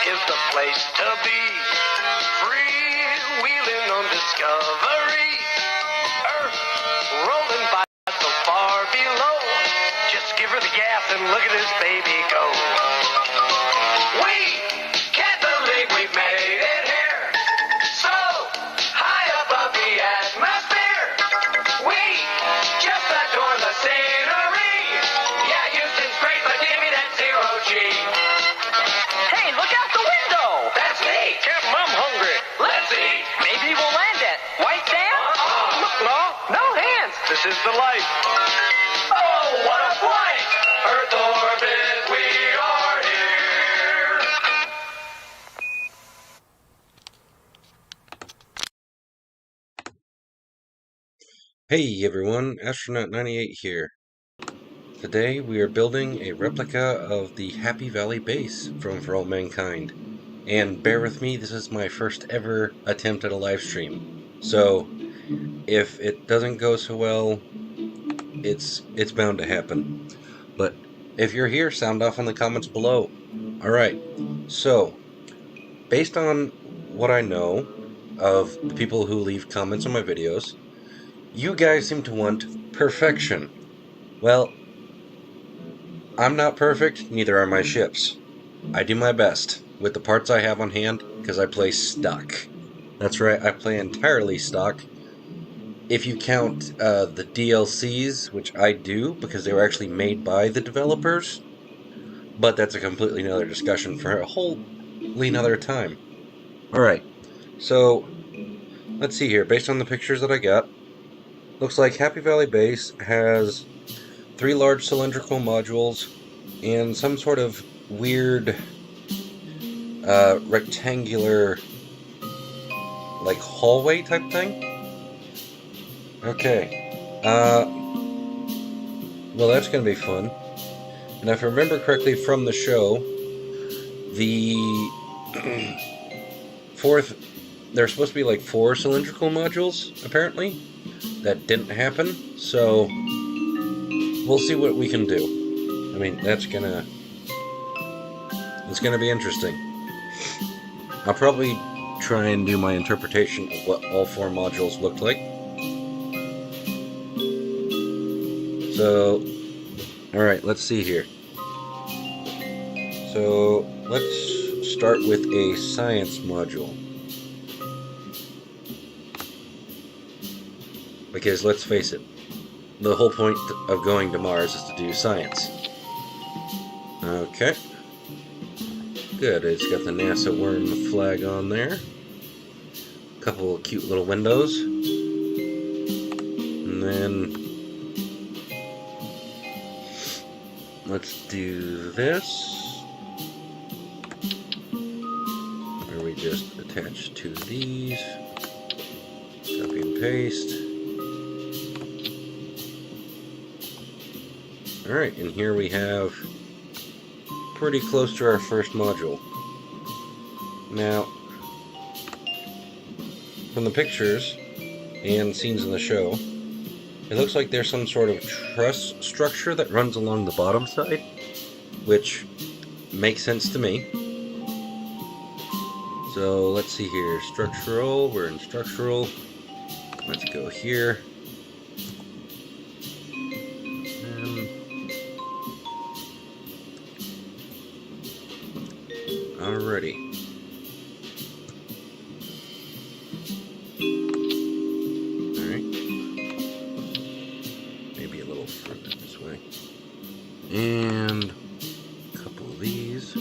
Is the place to be, free-wheeling on discovery, Earth rolling by so far below, just give her the gas and look at this baby go. We can't believe we've made it here, so high above the atmosphere, we just adore the scenery. Yeah, Houston's great, but give me that zero-G. Hey, look out the window! That's me! Captain, I'm hungry. Let's eat! Maybe we'll land at White Sands? No hands! This is the life. Oh, what a flight! Earth orbit, we are here! Hey everyone, Astronaut 98 here. Today we are building a replica of the Happy Valley base from For All Mankind. And bear with me, this is my first ever attempt at a live stream. So, if it doesn't go so well, it's bound to happen. But if you're here, sound off in the comments below. Alright, so, based on what I know of the people who leave comments on my videos, you guys seem to want perfection. Well, I'm not perfect, neither are my ships. I do my best with the parts I have on hand, because I play stock. That's right, I play entirely stock. If you count the DLCs, which I do, because they were actually made by the developers. But that's a completely another discussion for a wholly another time. Alright, so, let's see here, based on the pictures that I got, looks like Happy Valley Base has 3 large cylindrical modules and some sort of weird rectangular like hallway type thing. Okay. Well, that's gonna be fun. And if I remember correctly from the show, the there's supposed to be like 4 cylindrical modules, apparently. That didn't happen, so we'll see what we can do. I mean, it's gonna be interesting. I'll probably try and do my interpretation of what all 4 modules looked like. So, alright, let's see here. So, let's start with a science module. Because, let's face it, the whole point of going to Mars is to do science. Okay. Good, it's got the NASA worm flag on there. A couple of cute little windows. And then let's do this. Where we just attach 2 of these. Copy and paste. Alright, and here we have pretty close to our first module. Now, from the pictures and scenes in the show, it looks like there's some sort of truss structure that runs along the bottom side, which makes sense to me. So let's see here, structural, we're in structural. Let's go here. Alrighty. Alright. Maybe a little further this way. And a couple of these.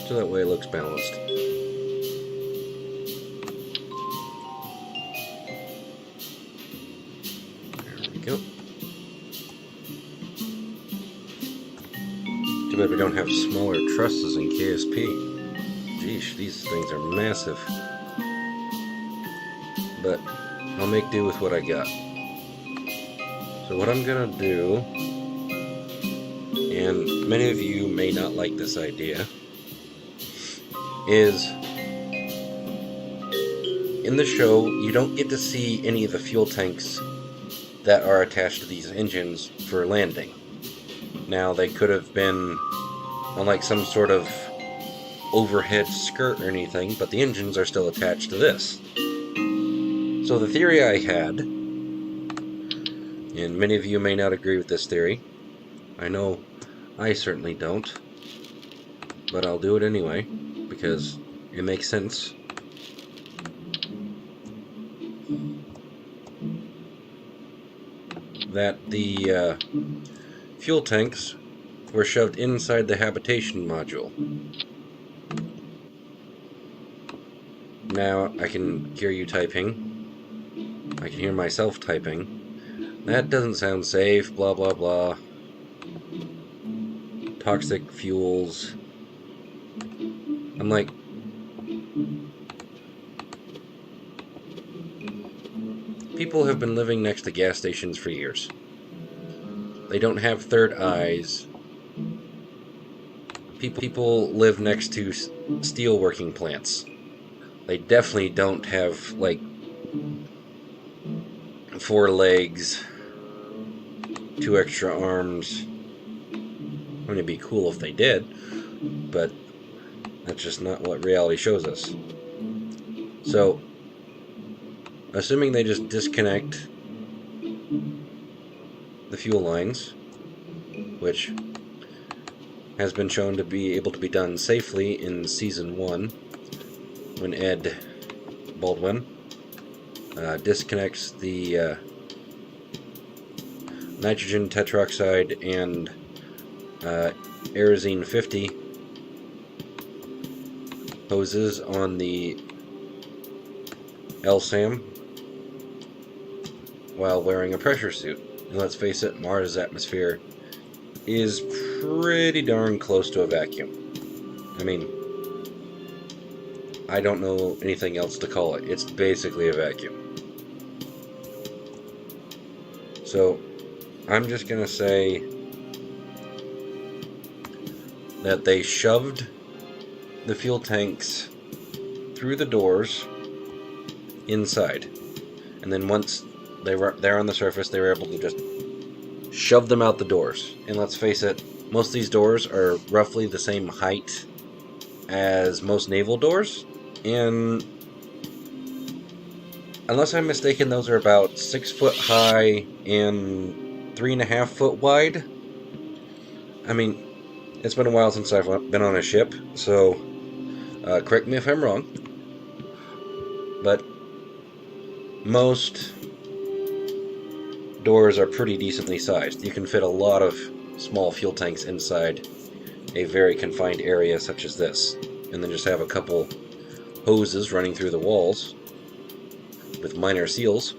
So that way it looks balanced. Go. Too bad we don't have smaller trusses in KSP. Geesh, these things are massive. but I'll make do with what I got. So what I'm gonna do, and many of you may not like this idea, is in the show you don't get to see any of the fuel tanks that are attached to these engines for landing. Now, they could have been on like some sort of overhead skirt or anything, but the engines are still attached to this. So the theory I had, and many of you may not agree with this theory, I know I certainly don't, but I'll do it anyway, because it makes sense. That the fuel tanks were shoved inside the habitation module. Now I can hear you typing. I can hear myself typing. That doesn't sound safe, blah blah blah. Toxic fuels. I'm like, people have been living next to gas stations for years. They don't have third eyes. People live next to steel working plants. They definitely don't have, like, 4 legs, 2 extra arms. I mean, it'd be cool if they did, but that's just not what reality shows us. So, assuming they just disconnect the fuel lines, which has been shown to be able to be done safely in Season 1, when Ed Baldwin disconnects the nitrogen tetroxide and Aerosine 50 hoses on the LSAM while wearing a pressure suit. And let's face it, Mars' atmosphere is pretty darn close to a vacuum. I mean, I don't know anything else to call it. It's basically a vacuum. So, I'm just gonna say that they shoved the fuel tanks through the doors inside. And then once they were there on the surface, they were able to just shove them out the doors. And let's face it, most of these doors are roughly the same height as most naval doors. And unless I'm mistaken, those are about 6 foot high and 3.5 foot wide. I mean, it's been a while since I've been on a ship, so correct me if I'm wrong. But most doors are pretty decently sized. You can fit a lot of small fuel tanks inside a very confined area such as this, and then just have a couple hoses running through the walls with minor seals,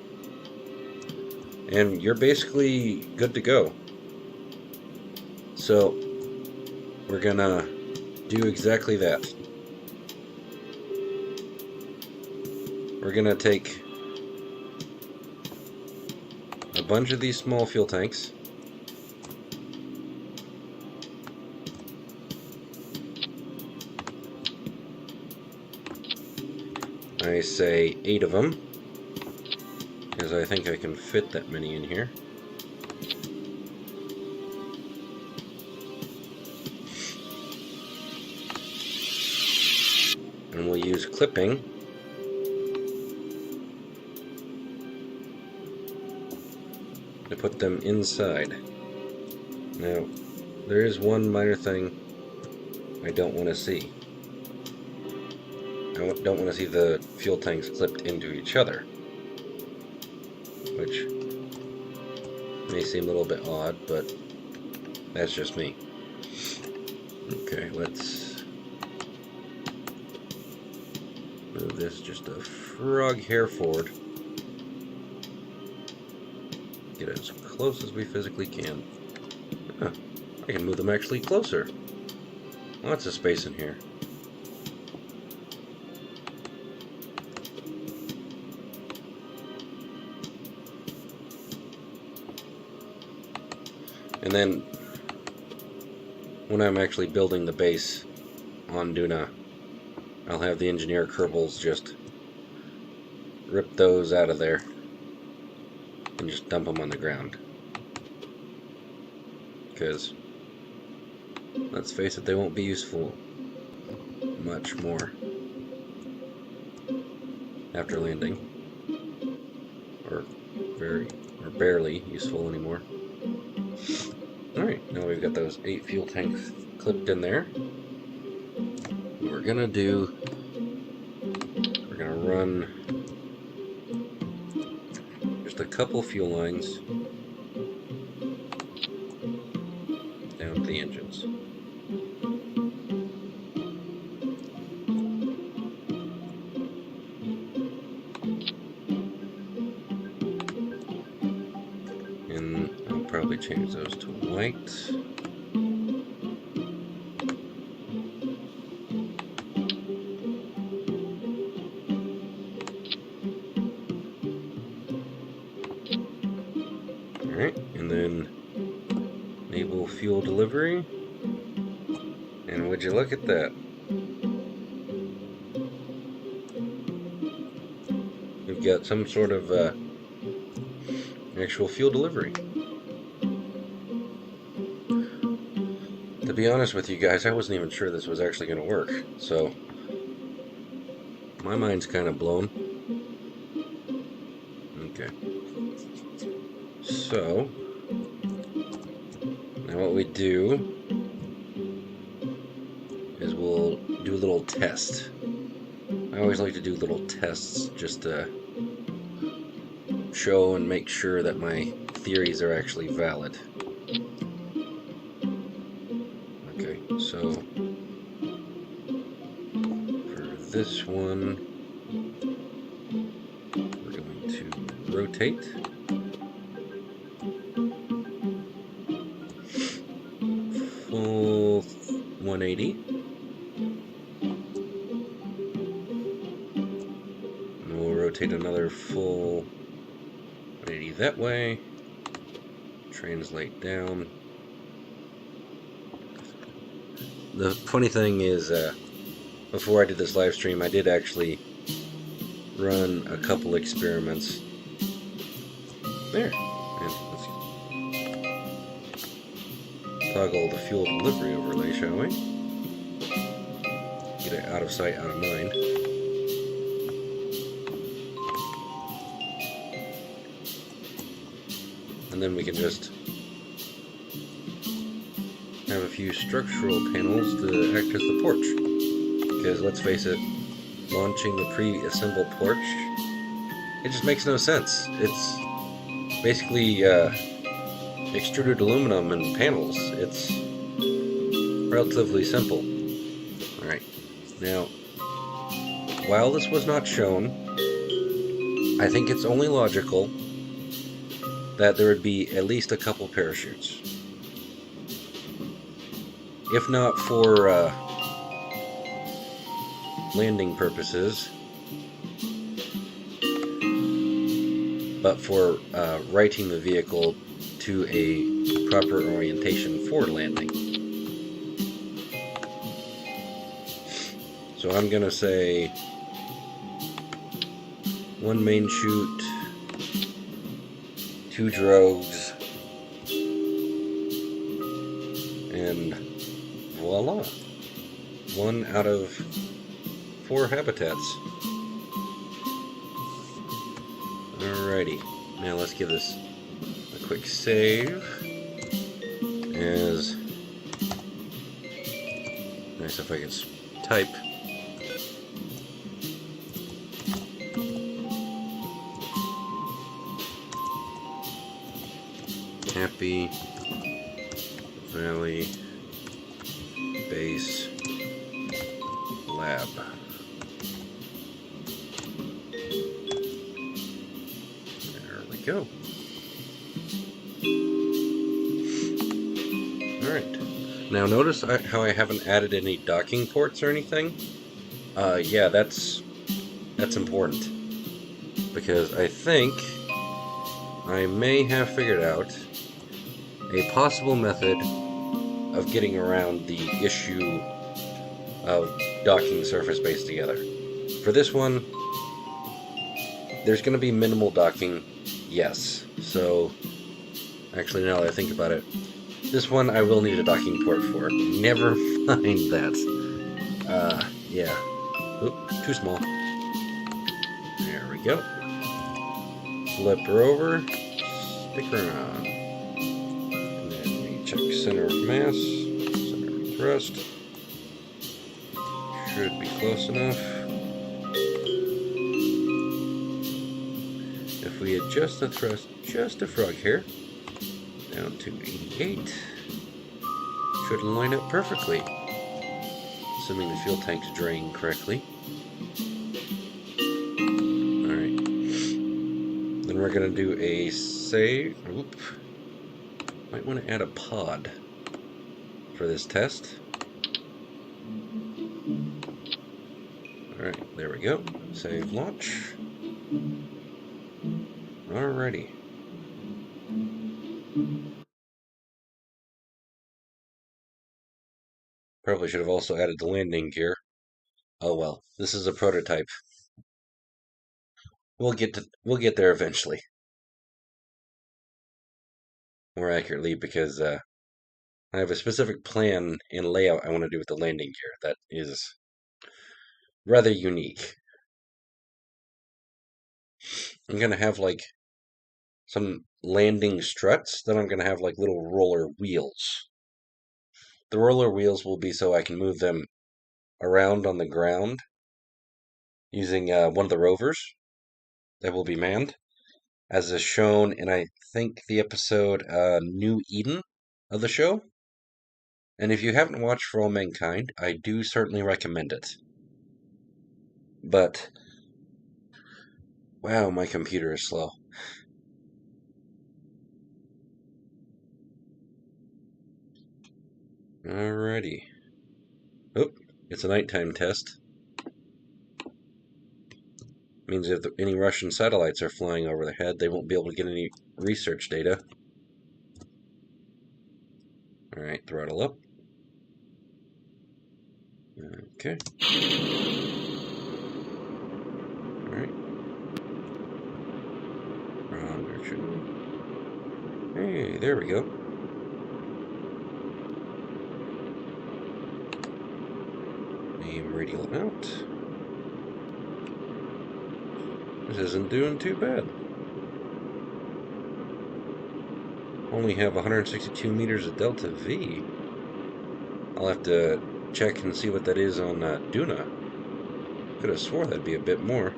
and you're basically good to go. So we're gonna do exactly that. We're gonna take a bunch of these small fuel tanks, I say 8 of them, because I think I can fit that many in here. And we'll use clipping to put them inside. Now, there is one minor thing I don't want to see. I don't want to see the fuel tanks clipped into each other, which may seem a little bit odd, but that's just me. Okay, let's move this just a frog hair forward. Get as close as we physically can. Huh, I can move them actually closer. Lots of space in here. And then when I'm actually building the base on Duna, I'll have the engineer Kerbals just rip those out of there and just dump them on the ground. Because, let's face it, they won't be useful much more after landing. Or barely useful anymore. Alright, now we've got those 8 fuel tanks clipped in there. What we're gonna do, we're gonna run just a couple fuel lines down to the engines. And I'll probably change those to white. Alright, and then enable fuel delivery. And would you look at that? We've got some sort of actual fuel delivery. To be honest with you guys, I wasn't even sure this was actually going to work, so my mind's kind of blown. Okay. So, now what we do is we'll do a little test. I always like to do little tests just to show and make sure that my theories are actually valid. Okay, so for this one, we're going to rotate. Full 180. And we'll rotate another full 180 that way. Translate down. The funny thing is, before I did this live stream, I did actually run a couple experiments. There. And let's toggle the fuel delivery overlay, shall we? Get it out of sight, out of mind. And then we can just have a few structural panels to act as the porch. Because let's face it, launching the pre-assembled porch, it just makes no sense. It's basically extruded aluminum and panels. It's relatively simple. Alright, now, while this was not shown, I think it's only logical that there would be at least a couple parachutes. If not for landing purposes, but for righting the vehicle to a proper orientation for landing. So I'm gonna say one main chute, 2 drogues, and voila! 1 out of 4 habitats. Alrighty, now let's give this a quick save. As nice if I can type. Happy Valley Base Lab. There we go. Alright. Now notice how I haven't added any docking ports or anything? Yeah, that's important. Because I think I may have figured out a possible method of getting around the issue of docking the surface base together. For this one, there's going to be minimal docking, yes. So, actually, now that I think about it, this one I will need a docking port for. Never mind that. Yeah. Oop, too small. There we go. Flip her over. Stick her on. And then we check center of mass, center of thrust. Should be close enough. If we adjust the thrust just a frog here, down to 88, should line up perfectly, assuming the fuel tank's drained correctly. Alright. Then we're going to do a save. Oop. Might want to add a pod for this test. Alright, there we go. Save launch. Alrighty. Probably should have also added the landing gear. Oh well, this is a prototype. We'll get there eventually. More accurately, because I have a specific plan and layout I want to do with the landing gear that is rather unique. I'm gonna have like some landing struts that I'm gonna have like little roller wheels. The roller wheels will be so I can move them around on the ground using one of the rovers that will be manned, as is shown in, I think, the episode New Eden of the show. And if you haven't watched For All Mankind, I do certainly recommend it. But, wow, my computer is slow. Alrighty. Oop, it's a nighttime test. Means if any Russian satellites are flying over their head, they won't be able to get any research data. Alright, throttle up. Okay. Alright. Wrong direction. Hey, there we go. Aim radial out. This isn't doing too bad. Only have 162 meters of delta V. I'll have to check and see what that is on Duna. Could have swore that'd be a bit more.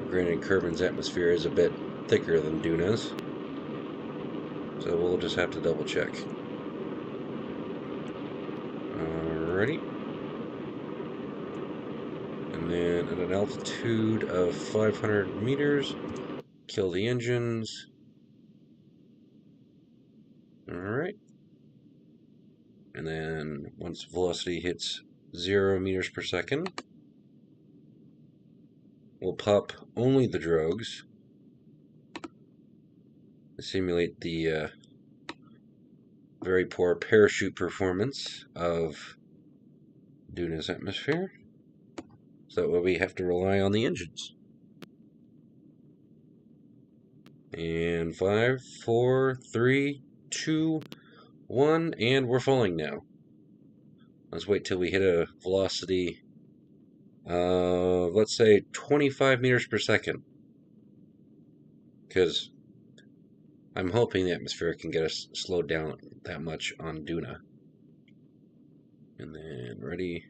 Granted, Kerbin's atmosphere is a bit thicker than Duna's, so we'll just have to double check. Alrighty. And then at an altitude of 500 meters, kill the engines. Alright. And then once velocity hits 0 meters per second, we'll pop only the drogues to simulate the very poor parachute performance of Duna's atmosphere. So that way we have to rely on the engines. And 5, 4, 3, 2, 1, and we're falling now. Let's wait till we hit a velocity of, let's say, 25 meters per second. Because I'm hoping the atmosphere can get us slowed down that much on Duna. And then, ready.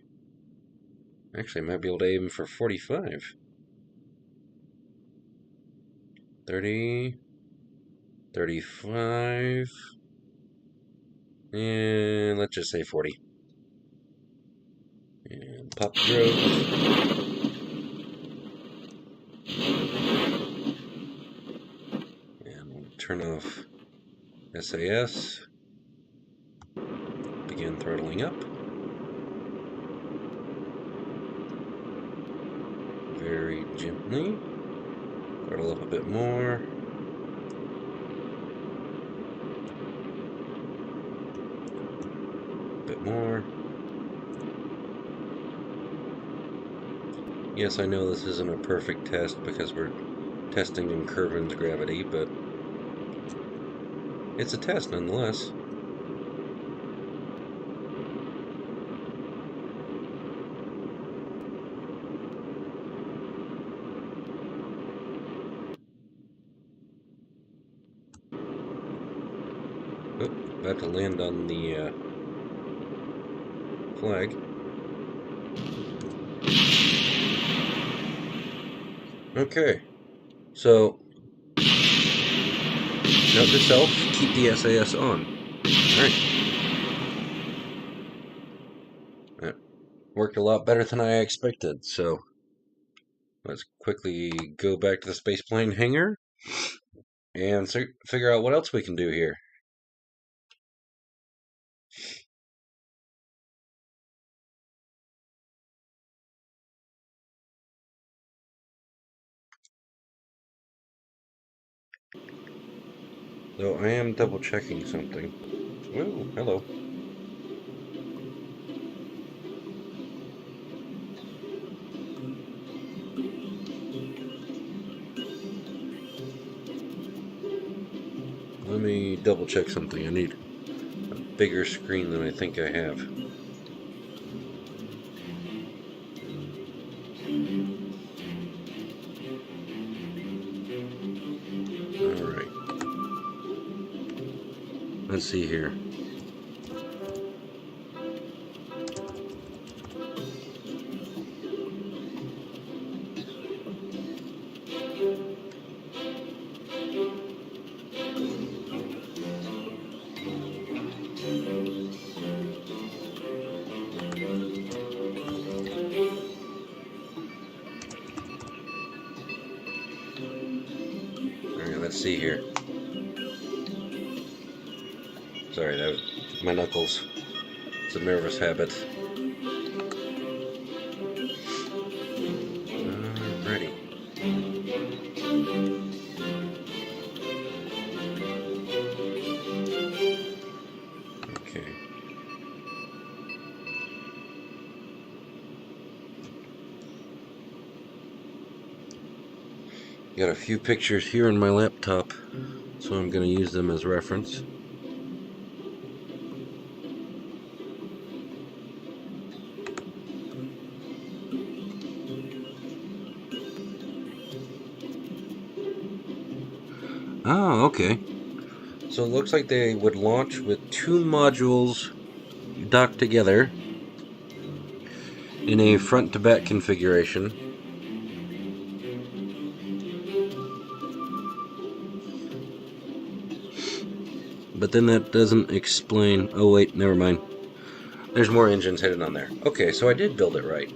Actually, I might be able to aim for 45. 30. 35. And let's just say 40. And pop the drogue. And we'll turn off SAS. Begin throttling up. Very gently. Throttle up a bit more. bit more. Yes, I know this isn't a perfect test because we're testing in Kerbin's gravity, but it's a test nonetheless. Oh, about to land on the flag. Okay, so note to self, keep the SAS on. Alright. That worked a lot better than I expected, so let's quickly go back to the spaceplane hangar and figure out what else we can do here. Though I am double checking something. Whoa, hello. Let me double check something. I need a bigger screen than I think I have. Alright. Let's see here. Alright, let's see here. Sorry, that was my knuckles. It's a nervous habit. Alrighty. Okay. Got a few pictures here in my laptop, so I'm going to use them as reference. Oh, okay. So it looks like they would launch with two modules docked together in a front-to-back configuration. But then that doesn't explain... Oh wait, never mind. There's more engines hidden on there. Okay, so I did build it right.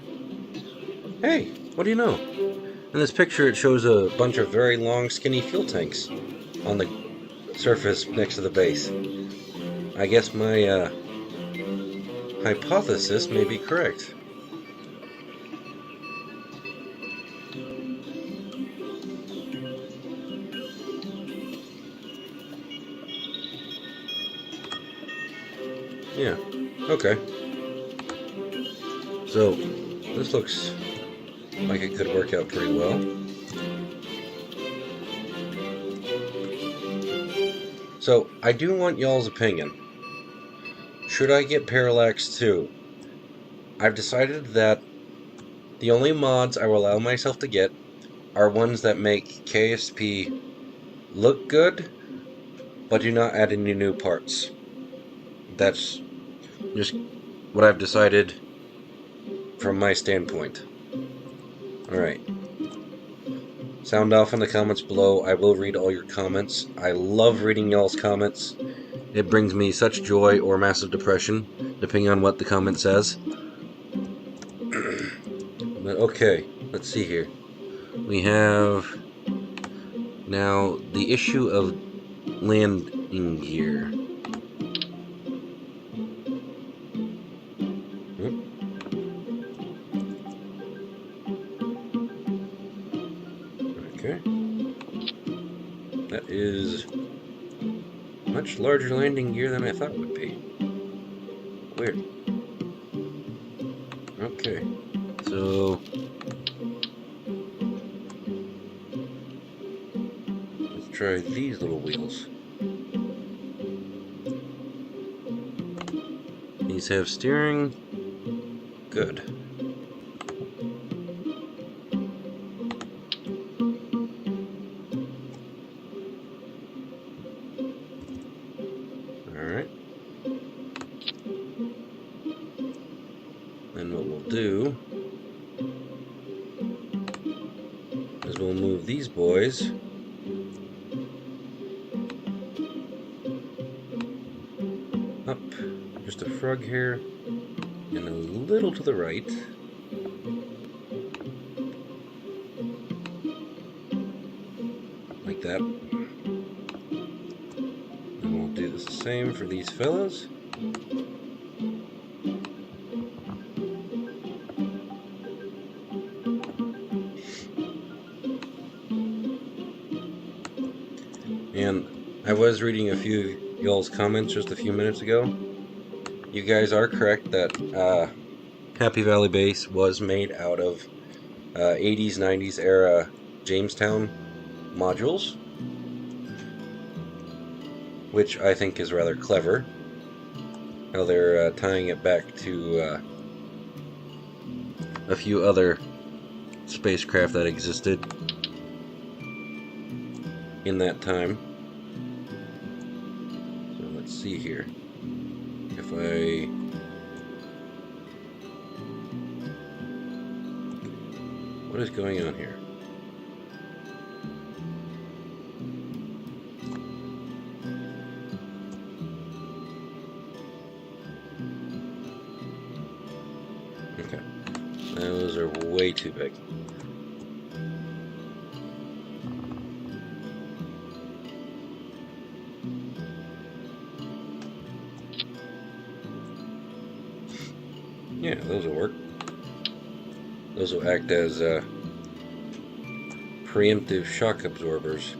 Hey, what do you know? In this picture it shows a bunch of very long skinny fuel tanks on the surface next to the base. I guess my hypothesis may be correct. Yeah, okay. So, this looks like it could work out pretty well. So, I do want y'all's opinion. Should I get Kerbal X too? I've decided that the only mods I will allow myself to get are ones that make KSP look good, but do not add any new parts. That's just what I've decided from my standpoint. Alright. Sound off in the comments below. I will read all your comments. I love reading y'all's comments. It brings me such joy or massive depression, depending on what the comment says. But okay, let's see here. We have now the issue of landing gear. Okay. That is much larger landing gear than I thought it would be. Weird. Okay. So let's try these little wheels. These have steering. Good. Alright. Then what we'll do is we'll move these boys up just a frog here and a little to the right. Like that. And we'll do the same for these fellas. And I was reading a few of y'all's comments just a few minutes ago. You guys are correct that Happy Valley Base was made out of 80s, 90s era Jamestown modules, which I think is rather clever. How they're tying it back to a few other spacecraft that existed in that time. So let's see here. If I... What is going on here? Okay. Those are way too big. Yeah, those will work. Those will act as preemptive shock absorbers.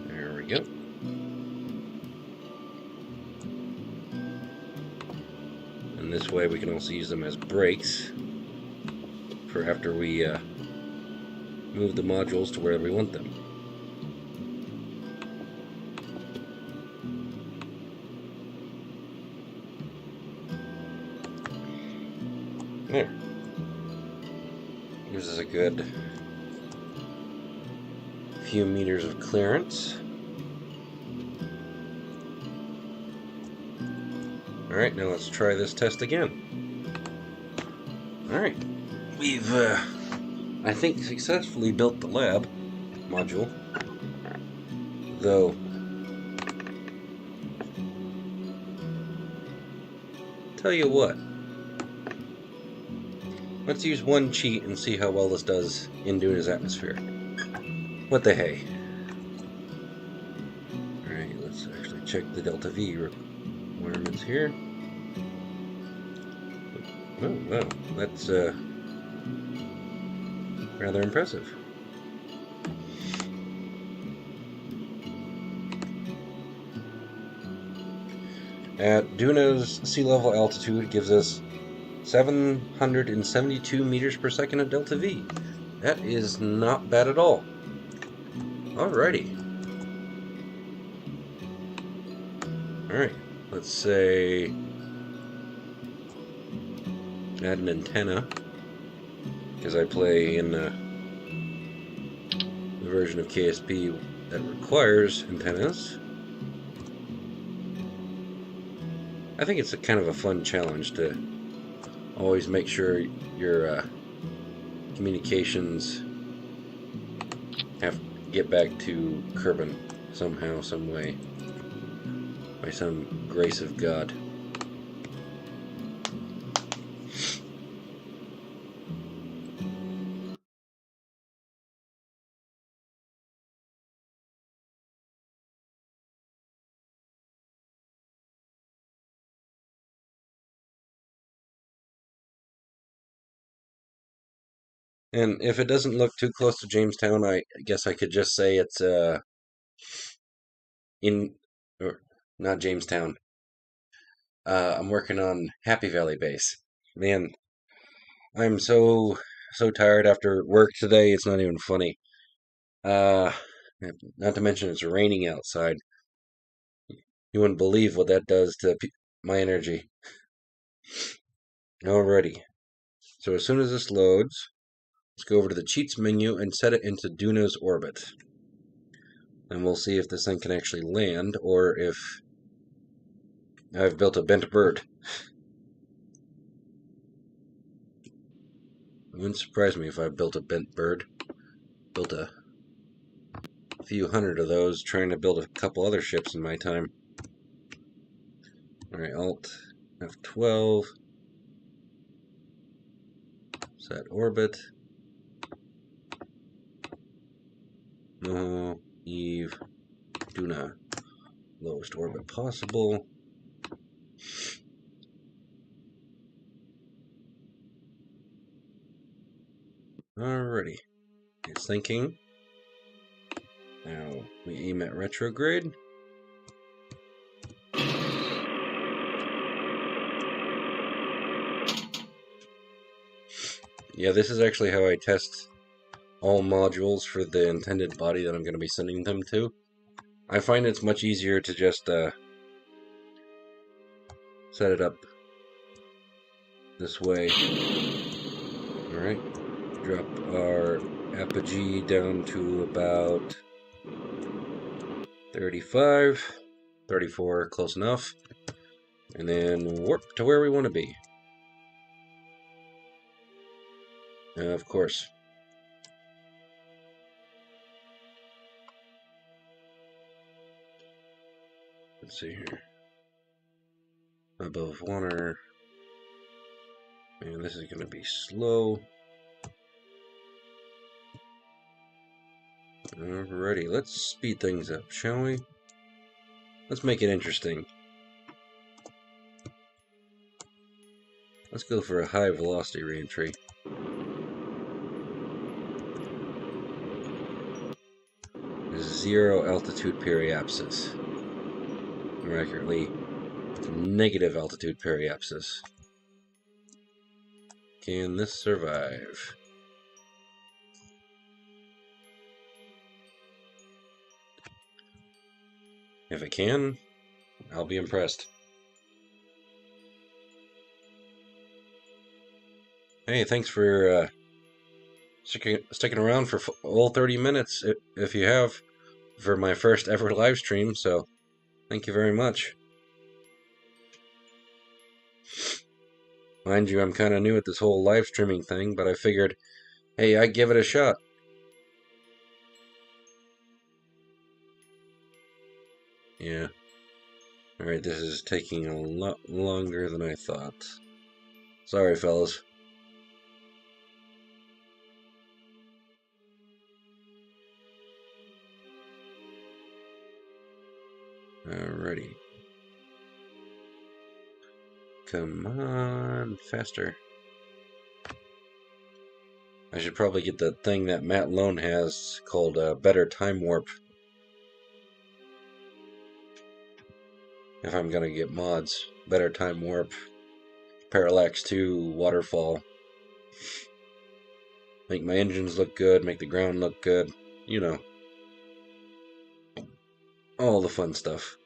There we go. And this way we can also use them as brakes for after we move the modules to wherever we want them. There. Gives us a good few meters of clearance. Alright, now let's try this test again. Alright, we've, I think, successfully built the lab module, though tell you what, let's use one cheat and see how well this does in Duna's atmosphere. What the hey? Alright, let's actually check the delta V requirements here. Oh, wow, that's rather impressive. At Duna's sea level altitude gives us 772 meters per second at delta V. That is not bad at all. Alrighty. Alright, let's say add an antenna, because I play in the version of KSP that requires antennas. I think it's a kind of a fun challenge to always make sure your communications have to get back to Kerbal somehow, some way, by some grace of God. And if it doesn't look too close to Jamestown, I guess I could just say it's or not Jamestown. I'm working on Happy Valley Base. Man, I'm so tired after work today. It's not even funny. Uh, Not to mention it's raining outside. You wouldn't believe what that does to my energy. Alrighty. So as soon as this loads, let's go over to the cheats menu and set it into Duna's orbit. And we'll see if this thing can actually land or if I've built a bent bird. It wouldn't surprise me if I built a bent bird. Built a few hundred of those trying to build a couple other ships in my time. Alright, Alt F12. Set orbit. No, Eve, Duna. Lowest orbit possible. Alrighty. It's thinking. Now we aim at retrograde. Yeah, this is actually how I test all modules for the intended body that I'm going to be sending them to. I find it's much easier to just set it up this way. Alright, drop our apogee down to about 35, 34, close enough, and then warp to where we want to be. Of course. Let's see here. Above water. And this is going to be slow. Alrighty, let's speed things up, shall we? Let's make it interesting. Let's go for a high velocity reentry. Zero altitude periapsis. More accurately, negative altitude periapsis. Can this survive? If it can, I'll be impressed. Hey, thanks for sticking around for all 30 minutes, if you have, for my first ever live stream, so thank you very much. Mind you, I'm kind of new at this whole live streaming thing, but I figured, hey, I'd give it a shot. Yeah. Alright, this is taking a lot longer than I thought. Sorry, fellas. Alrighty. Come on, faster. I should probably get the thing that Matt Lone has called Better Time Warp. If I'm gonna get mods. Better Time Warp, Parallax 2, Waterfall. Make my engines look good, make the ground look good. You know. All the fun stuff.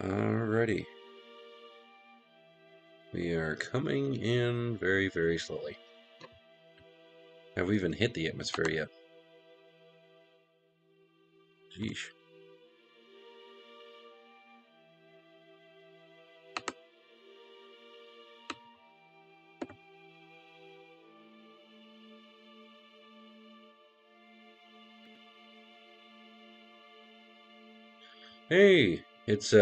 Alrighty. We are coming in very, very slowly. Have we even hit the atmosphere yet? Sheesh. Hey, it's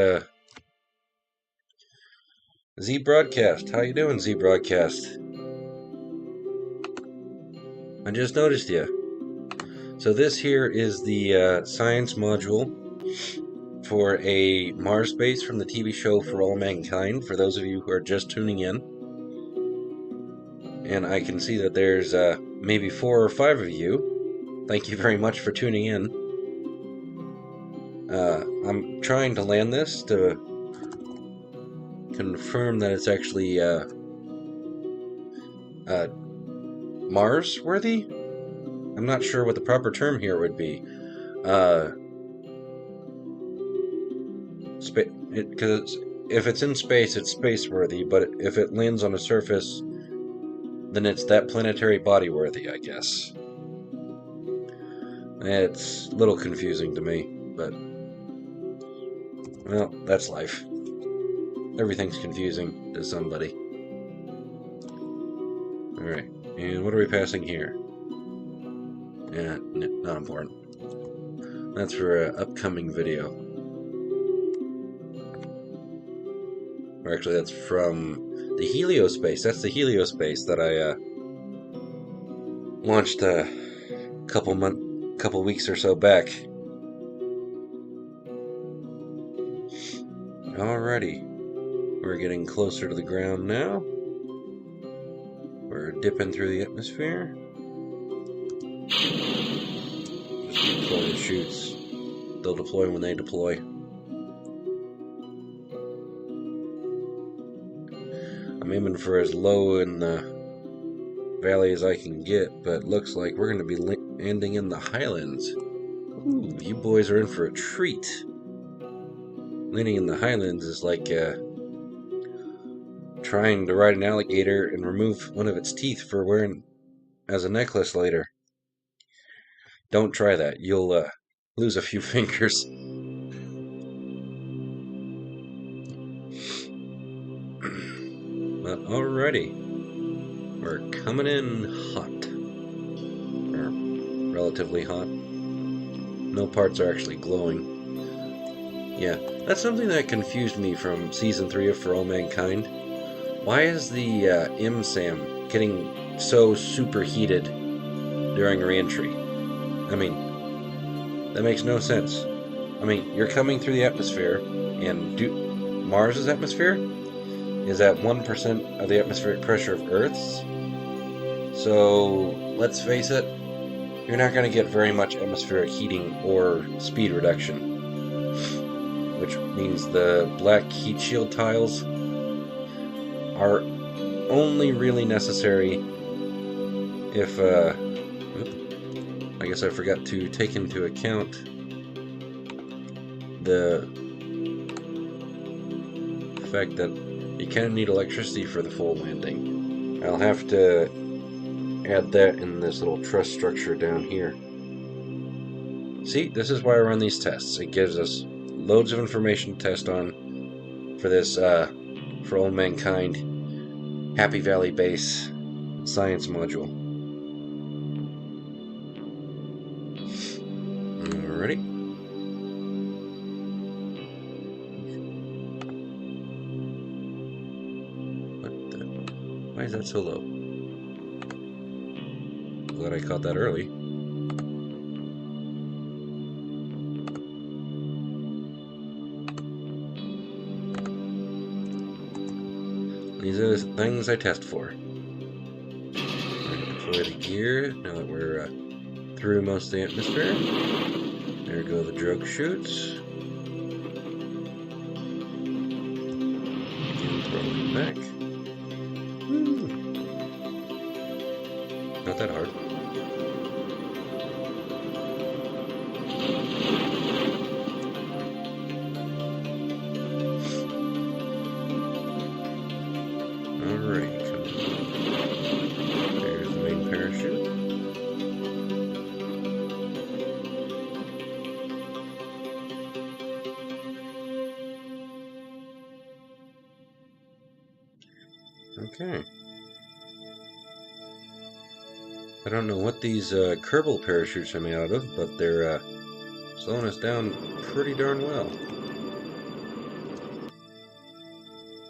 Z Broadcast. How you doing, Z Broadcast? I just noticed you. So this here is the science module for a Mars base from the TV show For All Mankind, for those of you who are just tuning in. And I can see that there's maybe 4 or 5 of you. thank you very much for tuning in. I'm trying to land this to confirm that it's actually Mars worthy. I'm not sure what the proper term here would be. Because if it's in space, it's space worthy, but if it lands on a surface, then it's that planetary body worthy, I guess. It's a little confusing to me, but well, that's life. Everything's confusing to somebody. Alright, and what are we passing here? Yeah, not important. That's for an upcoming video. Or actually, that's from the heliospace. That's the heliospace that I launched a couple weeks or so back. Alrighty, we're getting closer to the ground now. We're dipping through the atmosphere. Just deploy the chutes. They'll deploy when they deploy. I'm aiming for as low in the valley as I can get, but looks like we're going to be landing in the highlands. Ooh, you boys are in for a treat. Landing in the highlands is like trying to ride an alligator and remove one of its teeth for wearing as a necklace later. Don't try that. You'll lose a few fingers. But alrighty. We're coming in hot. Or relatively hot. No parts are actually glowing. Yeah, that's something that confused me from Season 3 of For All Mankind. Why is the MSAM getting so superheated during re-entry? I mean, that makes no sense. I mean, you're coming through the atmosphere, and Mars' atmosphere is at 1% of the atmospheric pressure of Earth's. So, let's face it, you're not going to get very much atmospheric heating or speed reduction. Which means the black heat shield tiles are only really necessary if, I guess I forgot to take into account the fact that you kind of need electricity for the full landing. I'll have to add that in this little truss structure down here. See, this is why I run these tests. It gives us loads of information to test on for this For All Mankind Happy Valley Base science module. Alrighty. Why is that so low? Glad I caught that early. These are the things I test for. We're going to deploy the gear now that we're through most of the atmosphere. There go the drogue chutes. And throw them back. Woo. Not that hard. Alright, there's the main parachute. Okay. I don't know what these Kerbal parachutes are made out of, but they're slowing us down pretty darn well.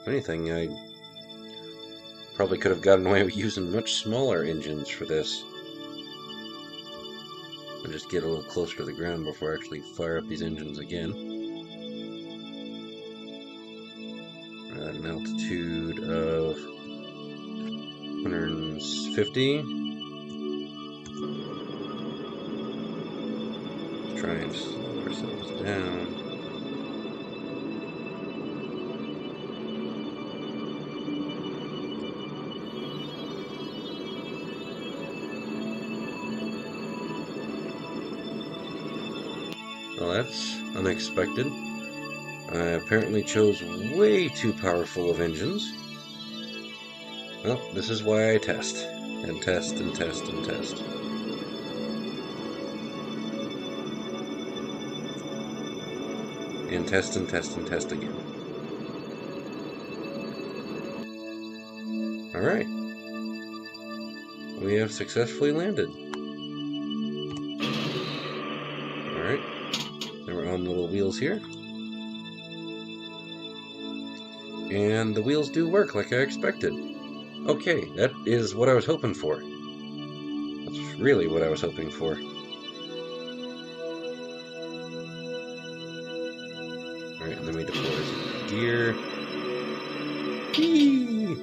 If anything, I probably could have gotten away with using much smaller engines for this. I'll just get a little closer to the ground before I actually fire up these engines again. We're at an altitude of 150. try and slow ourselves down. Well, that's unexpected. I apparently chose way too powerful of engines. Well, this is why I test. And test and test and test. And test and test and test again. Alright. We have successfully landed. Alright. There are little wheels here. And the wheels do work like I expected. Okay, that is what I was hoping for. That's really what I was hoping for. Alright, and then we deploy the gear. Whee!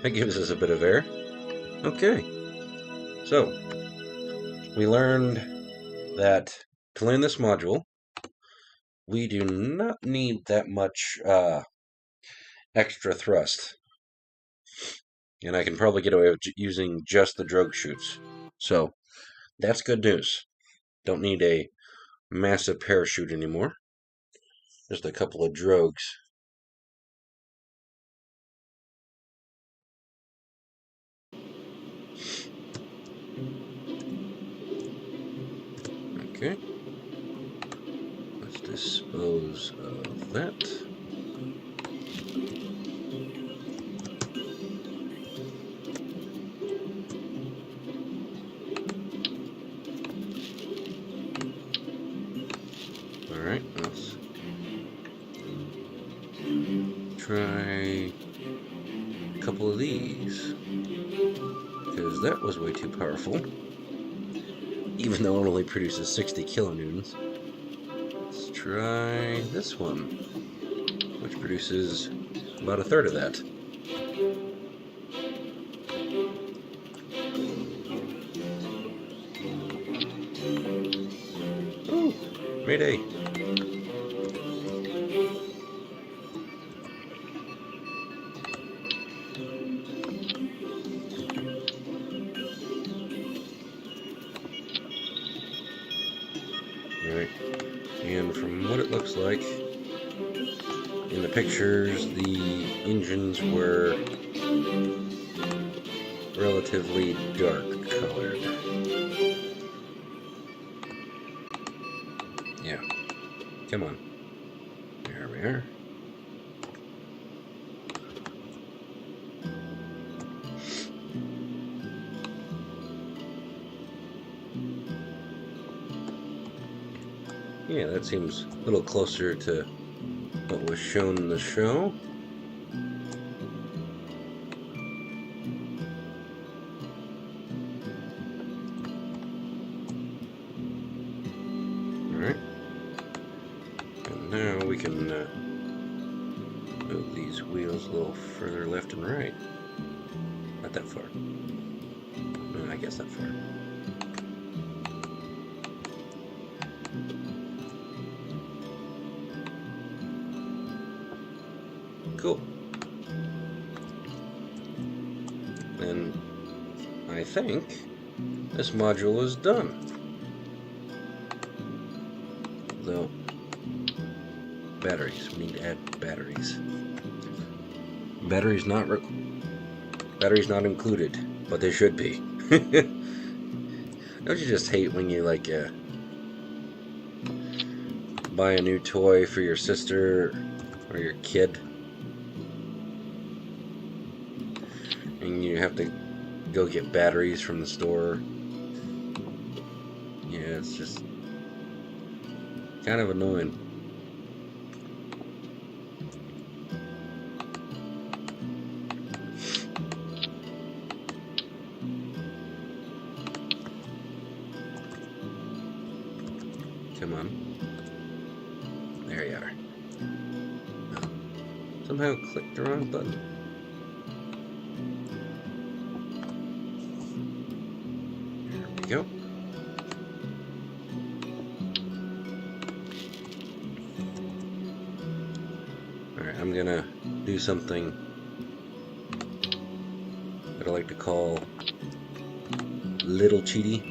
That gives us a bit of air. Okay. So, we learned that to land this module, we do not need that much extra thrust. And I can probably get away with using just the drogue chutes. So, that's good news. Don't need a massive parachute anymore. Just a couple of drogues. Okay. Let's dispose of that. Alright, let's try a couple of these. Because that was way too powerful. Even though it only produces 60 kilonewtons. Let's try this one, which produces about a third of that. Oh, Mayday! Right, and from what it looks like in the pictures, the engines were relatively dark colored. Yeah, come on. There we are. Yeah, that seems a little closer to what was shown in the show. Alright. And now we can move these wheels a little further left and right. Not that far. No, I guess that far. Cool. And I think this module is done. Though, batteries. We need to add batteries. Batteries not included, but they should be. Don't you just hate when you like buy a new toy for your sister or your kid, and you have to go get batteries from the store? Yeah, it's just kind of annoying. Come on. There you are. Oh, somehow clicked the wrong button. There we go. I'm gonna do something that I like to call little cheaty,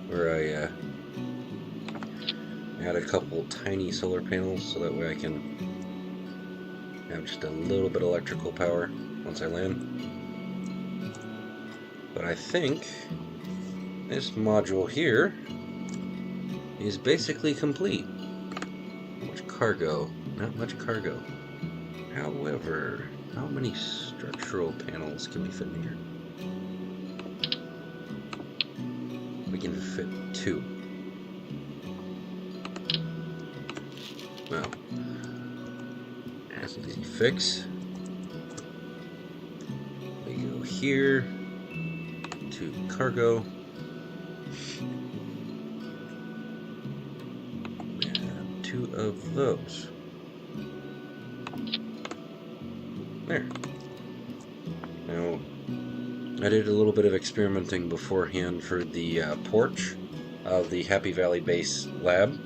where I add a couple tiny solar panels so that way I can have just a little bit of electrical power once I land. But I think this module here is basically complete. Much cargo, not much cargo. However, how many structural panels can we fit in here? We can fit 2. Well, that's an easy fix. We go here to cargo. And 2 of those. There. Now, I did a little bit of experimenting beforehand for the porch of the Happy Valley Base lab,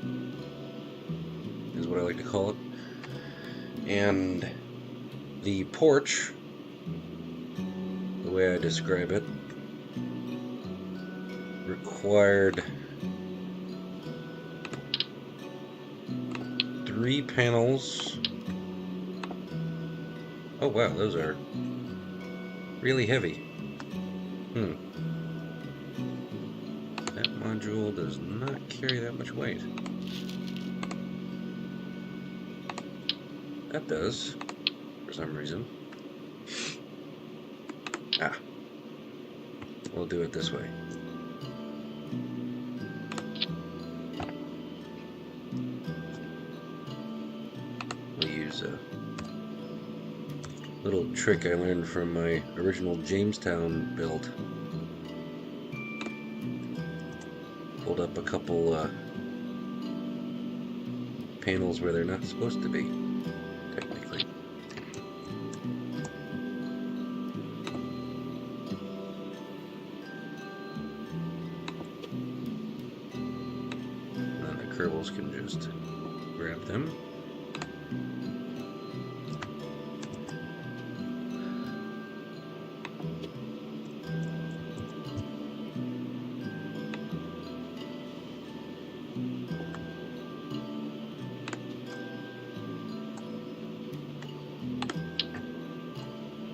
is what I like to call it. And the porch, the way I describe it, required 3 panels. Oh wow, those are really heavy. That module does not carry that much weight. That does, for some reason. We'll do it this way. We'll use a little trick I learned from my original Jamestown build. Pulled up a couple panels where they're not supposed to be, technically. And then the Kerbals can just grab them.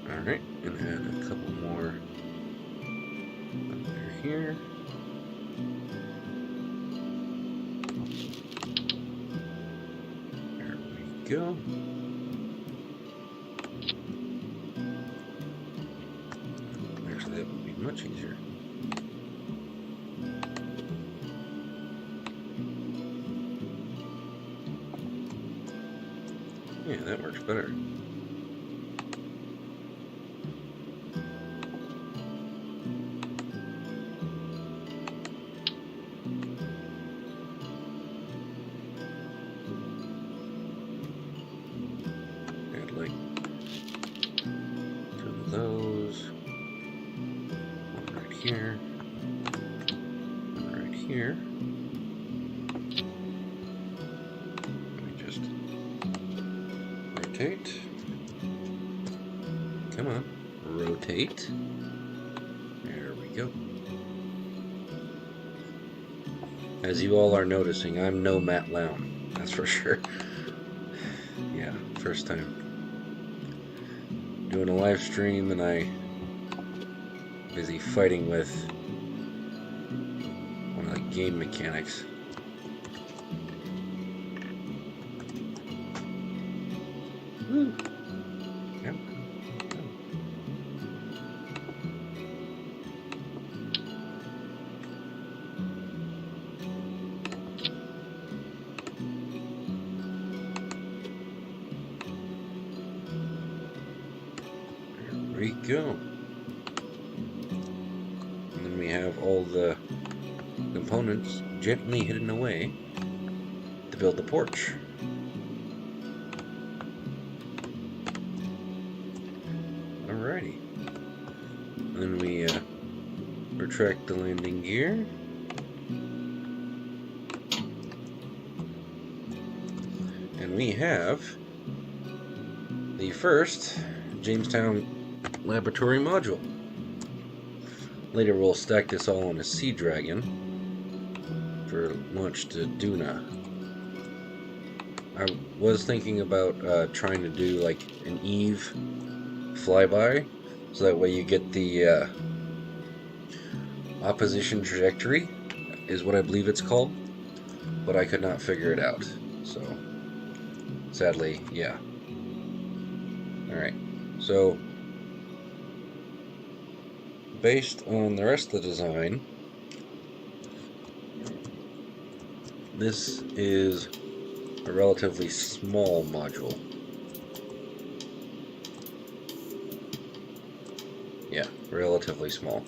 Alright, and add a couple more under here. There we go. Actually, that would be much easier. Yeah, that works better. Add like 2 of those. One right here. One right here. Let me just rotate. Come on, rotate. There we go. As you all are noticing, I'm no Matt Lown, that's for sure. Yeah, first time doing a live stream and I busy fighting with one of the game mechanics. Woo. Yep. There we go. And then we have all the components gently hidden away to build the porch. Alrighty. And then we retract the landing gear. And we have the first Jamestown laboratory module. Later we'll stack this all on a Sea Dragon for launch to Duna. I was thinking about trying to do like an Eve flyby, so that way you get the opposition trajectory, is what I believe it's called, but I could not figure it out, so sadly, yeah. Alright, so based on the rest of the design, this is a relatively small module. Yeah, relatively small.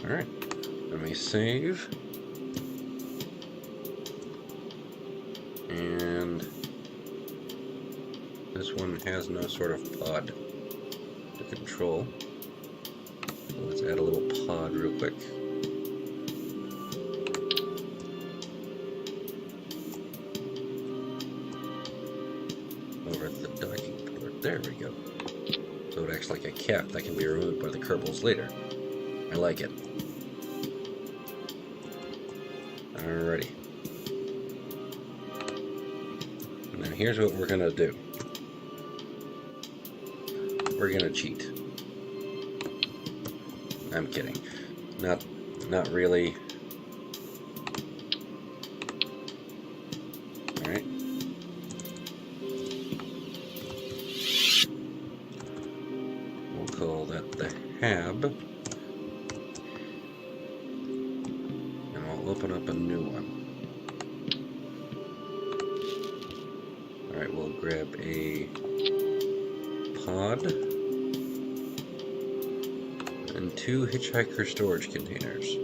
Alright, let me save. And this one has no sort of pod to control. So let's add a little pod real quick. Over at the docking port. There we go. So it acts like a cap that can be removed by the Kerbals later. I like it. Alrighty. Now here's what we're gonna do. We're gonna cheat. I'm kidding. Not really. Alright. We'll call that the hab. And I'll open up a new one. Alright, we'll grab a pod and 2 hitchhiker storage containers.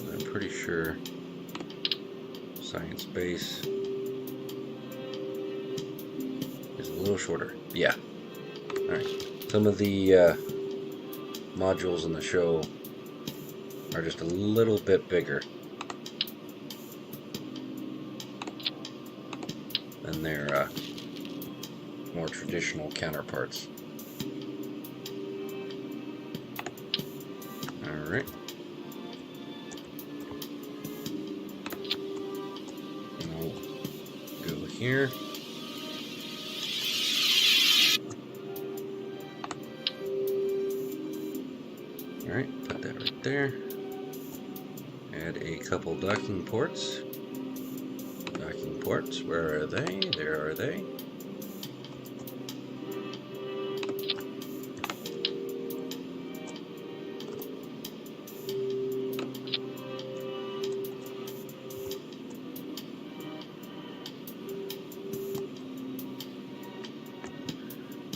I'm pretty sure science base is a little shorter. Yeah. Alright. Some of the modules in the show are just a little bit bigger than their more traditional counterparts. Alright. And we'll go here. Alright, put that right there. Add a couple docking ports. Docking ports, where are they? There are they.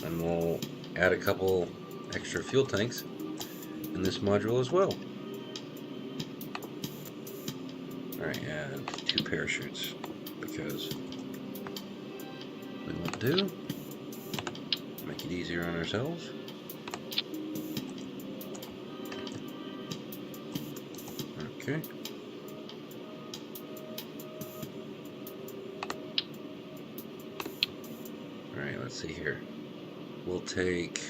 And we'll add a couple extra fuel tanks in this module as well. Alright, add 2 parachutes, because we want to make it easier on ourselves. Okay. Alright, let's see here. We'll take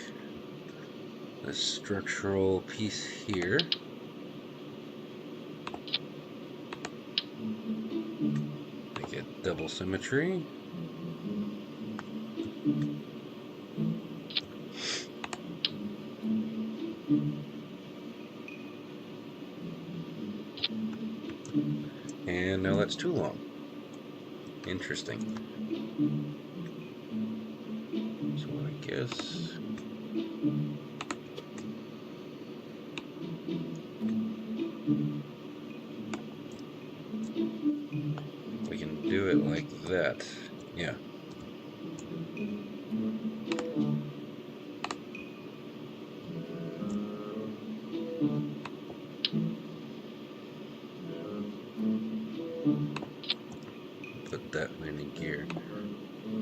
a structural piece here. Make it double symmetry. And no, that's too long. Interesting. So I guess we can do it like that. Yeah. Put that landing gear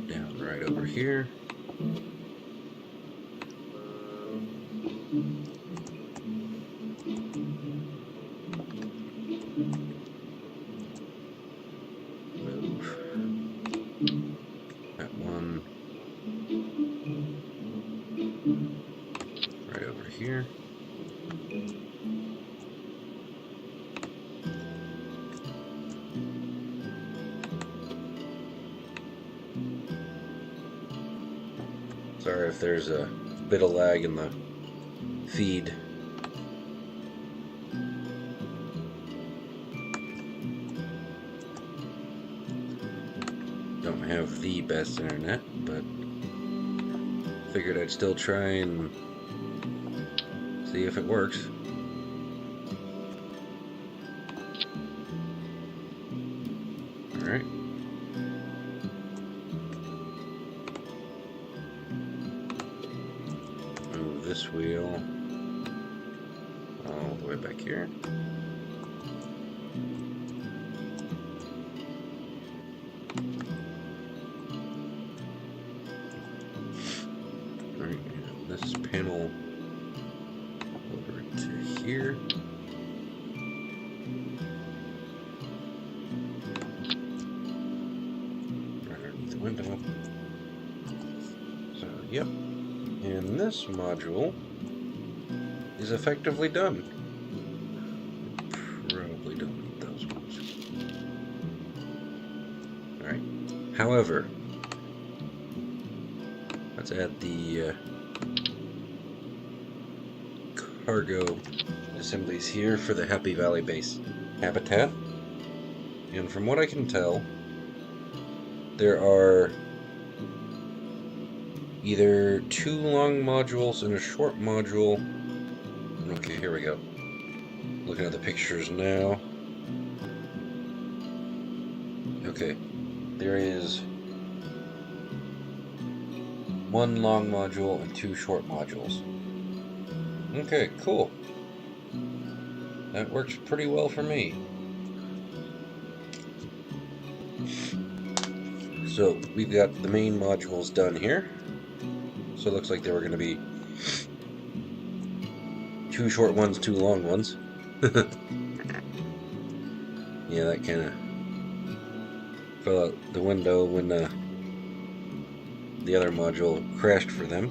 down right over here. Move that one right over here. Sorry if there's a bit of lag in the feed. Don't have the best internet, but figured I'd still try and see if it works. Alright. Move this wheel all the way back here. Alright, and this panel over to here. Right underneath the window. So, yep. And this module is effectively done. Probably don't need those ones. Alright. However, let's add the cargo assemblies here for the Happy Valley base habitat. And from what I can tell, there are either 2 long modules and a short module. Okay, here we go. Looking at the pictures now. Okay, there is 1 long module and 2 short modules. Okay, cool. That works pretty well for me. So, we've got the main modules done here. So it looks like there were going to be 2 short ones, 2 long ones. Yeah, that kind of fell out the window when the other module crashed for them.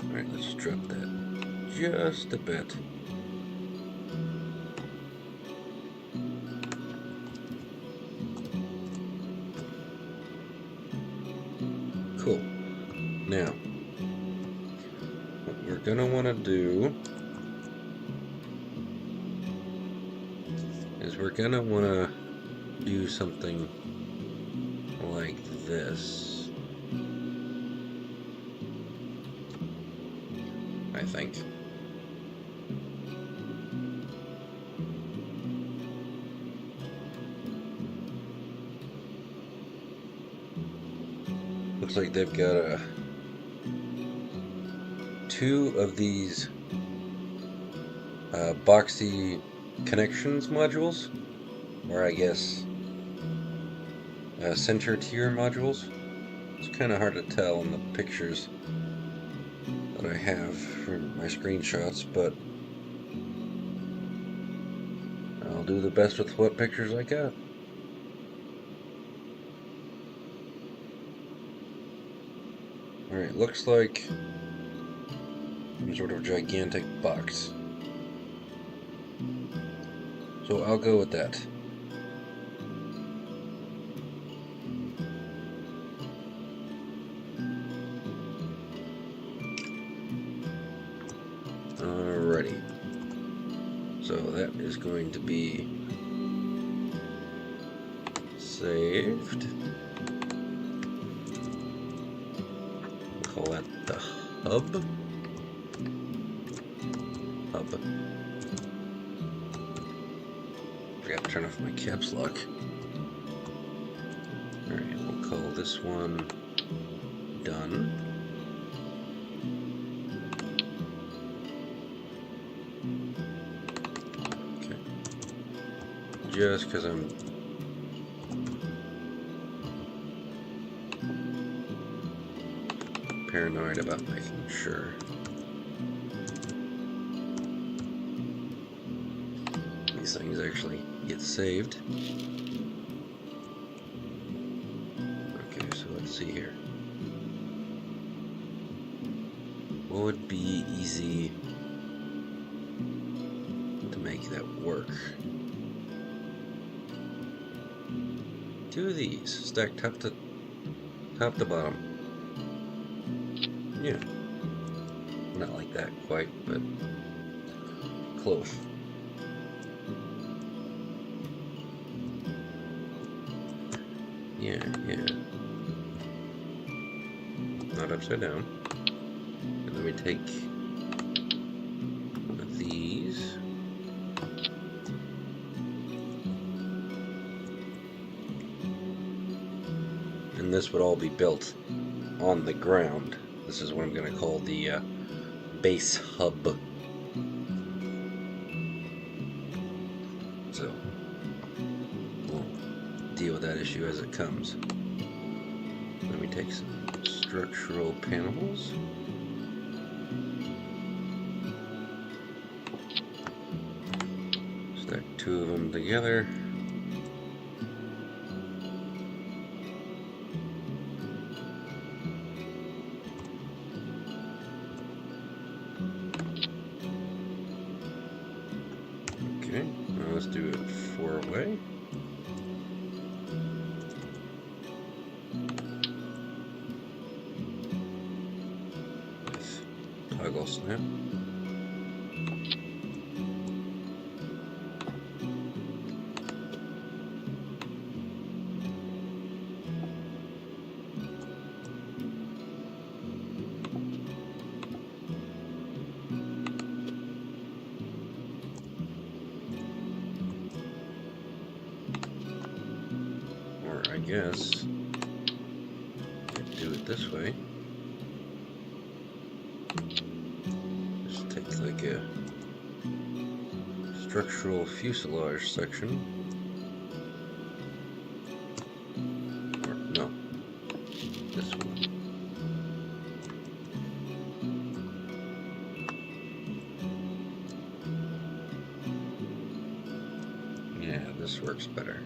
Alright, let's drop that just a bit. Cool. Now, what we're going to want to do is we're going to want to do something like this, I think. Looks like they've got 2 of these boxy connections modules, or I guess center tier modules. It's kind of hard to tell in the pictures that I have from my screenshots, but I'll do the best with what pictures I got. Alright, looks like some sort of gigantic box. So I'll go with that. Alrighty. So that is going to be saved. Call that the hub. Forgot to turn off my caps lock. Alright, we'll call this one done. Okay. Just because I'm paranoid about making sure. These things actually get saved. Okay, so let's see here. What would be easy to make that work? 2 of these stacked top to bottom. Yeah, not like that quite, but close. Yeah. Not upside down. And let me take one of these. And this would all be built on the ground. This is what I'm going to call the base hub. So we'll deal with that issue as it comes. Let me take some structural panels. Stack 2 of them together. Okay, now let's do it 4-way. Toggle snap. Or I guess I'd do it this way. Just take like a structural fuselage section. Or no, this one. Yeah, this works better.